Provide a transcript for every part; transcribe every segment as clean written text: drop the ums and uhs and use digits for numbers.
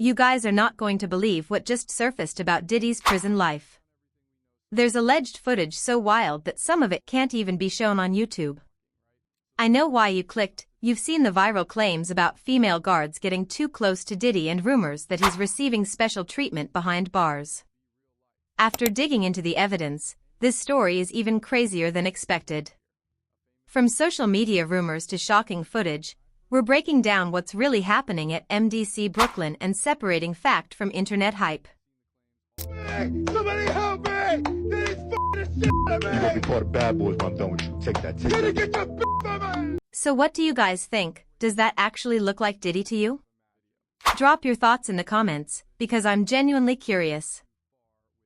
You guys are not going to believe what just surfaced about Diddy's prison life. There's alleged footage so wild that some of it can't even be shown on YouTube. I know why you clicked. You've seen the viral claims about female guards getting too close to Diddy and rumors that he's receiving special treatment behind bars. After digging into the evidence, this story is even crazier than expected. From social media rumors to shocking footage, we're breaking down what's really happening at MDC Brooklyn and separating fact from internet hype. Hey, somebody help me! Diddy's f***ing the shit out of me! You're gonna be part of bad boys when I'm done with you. Take that. Diddy, get your bitch from me! So what do you guys think? Does that actually look like Diddy to you? Drop your thoughts in the comments, because I'm genuinely curious.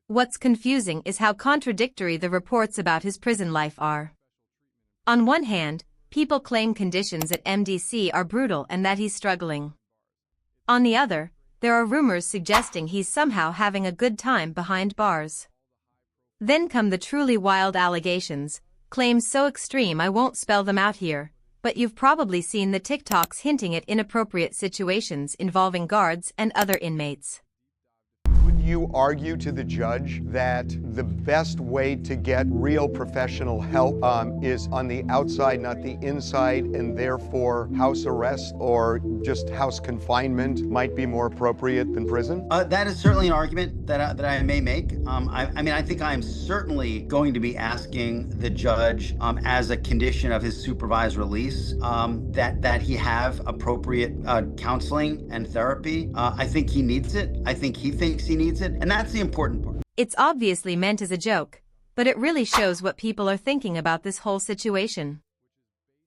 What's confusing is how contradictory the reports about his prison life are. On one hand, people claim conditions at MDC are brutal and that he's struggling. On the other, there are rumors suggesting he's somehow having a good time behind bars. Then come the truly wild allegations, claims so extreme I won't spell them out here, but you've probably seen the TikToks hinting at inappropriate situations involving guards and other inmates. You argue to the judge that the best way to get real professional help is on the outside, not the inside, and therefore house arrest or just house confinement might be more appropriate than prison? That is certainly an argument that I may make. I mean, I think I am certainly going to be asking the judge as a condition of his supervised release that he have appropriate counseling and therapy. I think he needs it. I think he thinks he needs it, and that's the important part. It's obviously meant as a joke, but it really shows what people are thinking about this whole situation.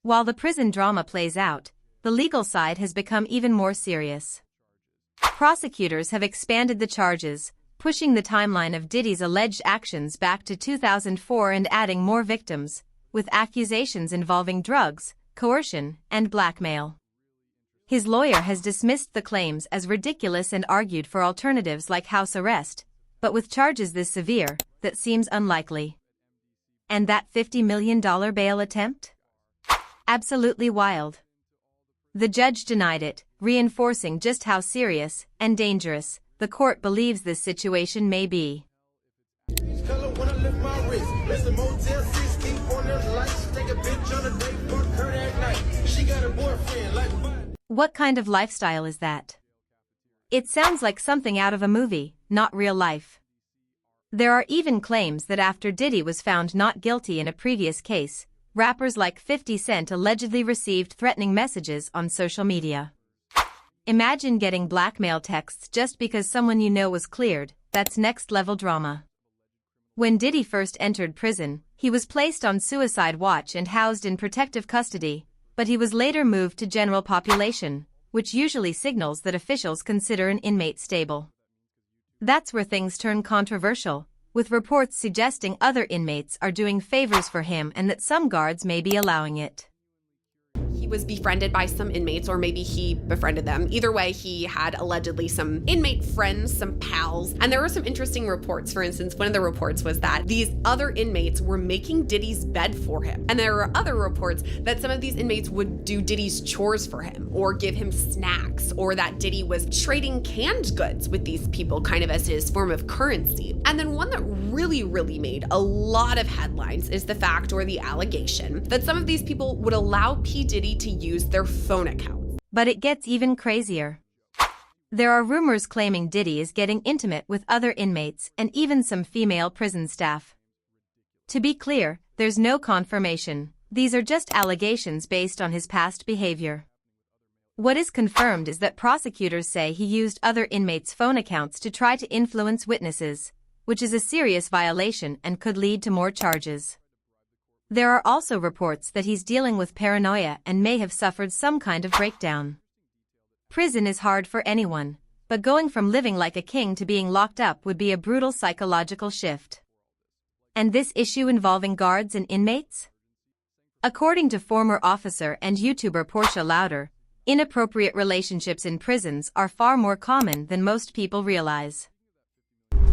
While the prison drama plays out, the legal side has become even more serious. Prosecutors have expanded the charges, pushing the timeline of Diddy's alleged actions back to 2004 and adding more victims, with accusations involving drugs, coercion, and blackmail. His lawyer has dismissed the claims as ridiculous and argued for alternatives like house arrest, but with charges this severe, that seems unlikely. And that $50 million bail attempt? Absolutely wild. The judge denied it, reinforcing just how serious and dangerous the court believes this situation may be. What kind of lifestyle is that? It sounds like something out of a movie, not real life. There are even claims that after Diddy was found not guilty in a previous case, rappers like 50 Cent allegedly received threatening messages on social media. Imagine getting blackmail texts just because someone you know was cleared. That's next-level drama. When Diddy first entered prison, he was placed on suicide watch and housed in protective custody, but he was later moved to general population, which usually signals that officials consider an inmate stable. That's where things turn controversial, with reports suggesting other inmates are doing favors for him and that some guards may be allowing it. He was befriended by some inmates, or maybe he befriended them. Either way, he had allegedly some inmate friends, some pals, and there were some interesting reports. For instance, one of the reports was that these other inmates were making Diddy's bed for him. And there were other reports that some of these inmates would do Diddy's chores for him, or give him snacks, or that Diddy was trading canned goods with these people kind of as his form of currency. And then one that really made a lot of headlines is the fact, or the allegation, that some of these people would allow P. Diddy to use their phone accounts. But it gets even crazier. There are rumors claiming Diddy is getting intimate with other inmates and even some female prison staff. To be clear, there's no confirmation. These are just allegations based on his past behavior. What is confirmed is that prosecutors say he used other inmates' phone accounts to try to influence witnesses, which is a serious violation and could lead to more charges. There are also reports that he's dealing with paranoia and may have suffered some kind of breakdown. Prison is hard for anyone, but going from living like a king to being locked up would be a brutal psychological shift. And this issue involving guards and inmates? According to former officer and YouTuber Portia Louder, inappropriate relationships in prisons are far more common than most people realize.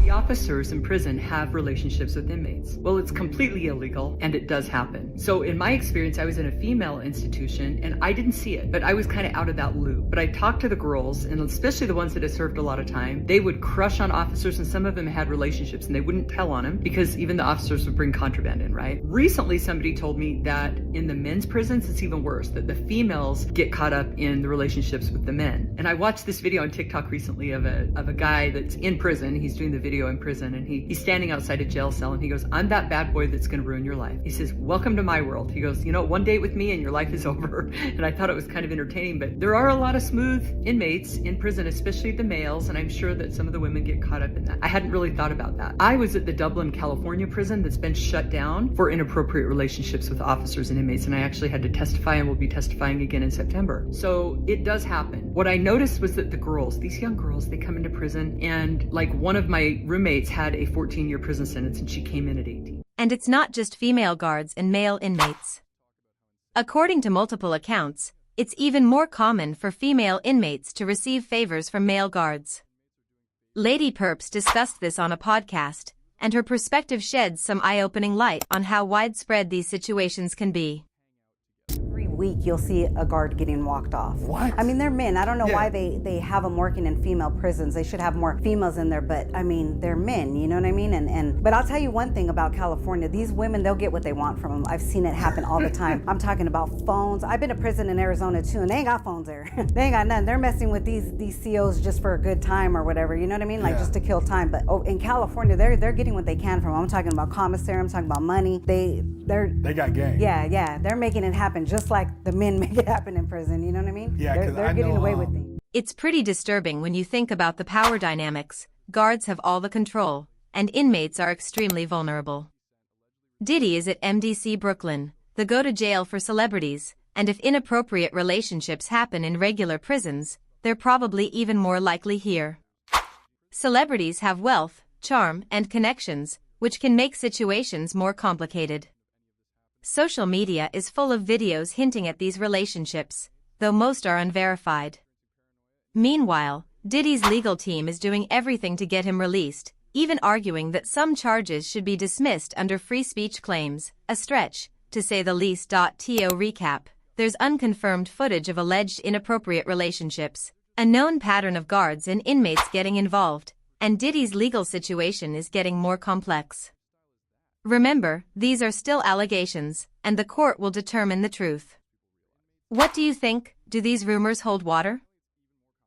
The officers in prison have relationships with inmates. Well, it's completely illegal, and it does happen. So in my experience, I was in a female institution, and I didn't see it, but I was kind of out of that loop. But I talked to the girls, and especially the ones that had served a lot of time, they would crush on officers, and some of them had relationships, and they wouldn't tell on them because even the officers would bring contraband in, right? Recently, somebody told me that in the men's prisons, it's even worse, that the females get caught up in the relationships with the men. And I watched this video on TikTok recently of a guy that's in prison. He's doing the video in prison, and he's standing outside a jail cell, and he goes, "I'm that bad boy that's gonna ruin your life." He says, "Welcome to my world." He goes, "You know, one date with me and your life is over." And I thought it was kind of entertaining, but there are a lot of smooth inmates in prison, especially the males, and I'm sure that some of the women get caught up in that. I hadn't really thought about that. I was at the Dublin, California prison that's been shut down for inappropriate relationships with officers and inmates, and I actually had to testify and will be testifying again in September. So it does happen. What I noticed was that the girls, these young girls, they come into prison, and like one of my roommates had a 14-year prison sentence, and she came in at 18. And it's not just female guards and male inmates. According to multiple accounts, it's even more common for female inmates to receive favors from male guards. Lady Perps discussed this on a podcast, and her perspective sheds some eye-opening light on how widespread these situations can be. Every week you'll see a guard getting walked off. What? I mean, they're men. I don't know why they have them working in female prisons. They should have more females in there, but I mean, they're men, you know what I mean? But I'll tell you one thing about California. These women, they'll get what they want from them. I've seen it happen all the time. I'm talking about phones. I've been to prison in Arizona too, and they ain't got phones there. They ain't got none. They're messing with these COs just for a good time or whatever, you know what I mean? Like just to kill time. But in California, they're getting what they can from them. I'm talking about commissary, I'm talking about money. They got game. Yeah. They're making it happen just like the men make it happen in prison, you know what I mean? Yeah, because they're getting away with things. It's pretty disturbing when you think about the power dynamics. Guards have all the control, and inmates are extremely vulnerable. Diddy is at MDC Brooklyn, the go-to-jail for celebrities, and if inappropriate relationships happen in regular prisons, they're probably even more likely here. Celebrities have wealth, charm, and connections, which can make situations more complicated. Social media is full of videos hinting at these relationships, though most are unverified. Meanwhile, Diddy's legal team is doing everything to get him released, even arguing that some charges should be dismissed under free speech claims, a stretch, to say the least. To recap, there's unconfirmed footage of alleged inappropriate relationships, a known pattern of guards and inmates getting involved, and Diddy's legal situation is getting more complex. Remember, these are still allegations, and the court will determine the truth. What do you think? Do these rumors hold water?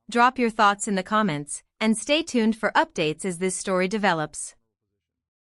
Drop your thoughts in the comments, and stay tuned for updates as this story develops.